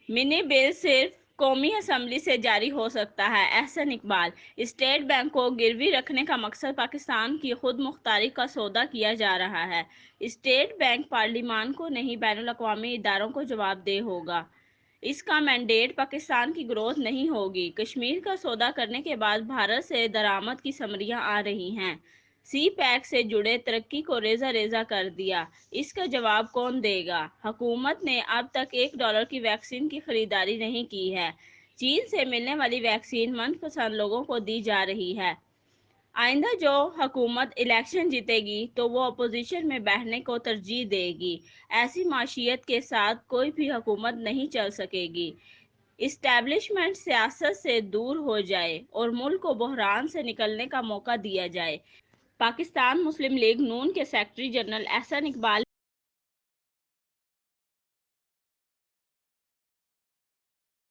منی بل صرف قومی اسمبلی سے جاری ہو سکتا ہے: احسن اقبال۔ اسٹیٹ بینک کو گروی رکھنے کا مقصد پاکستان کی خود مختاری کا سودا کیا جا رہا ہے۔ اسٹیٹ بینک پارلیمان کو نہیں، بین الاقوامی اداروں کو جواب دہ ہوگا۔ اس کا مینڈیٹ پاکستان کی گروتھ نہیں ہوگی۔ کشمیر کا سودا کرنے کے بعد بھارت سے درآمد کی سمریاں آ رہی ہیں۔ سی پیک سے جڑے ترقی کو ریزہ ریزہ کر دیا۔ اس کا جواب کون دے گا؟ حکومت نے اب تک $1 کی ویکسین کی خریداری نہیں کی ہے۔ چین سے ملنے والی ویکسین من پسند لوگوں کو دی جا رہی ہے۔ آئندہ جو حکومت الیکشن جیتے گی تو وہ اپوزیشن میں بیٹھنے کو ترجیح دے گی۔ ایسی معیشت کے ساتھ کوئی بھی حکومت نہیں چل سکے گی۔ اسٹیبلشمنٹ سیاست سے دور ہو جائے اور ملک کو بحران سے نکلنے کا موقع دیا جائے: پاکستان مسلم لیگ نون کے سیکرٹری جنرل احسن اقبال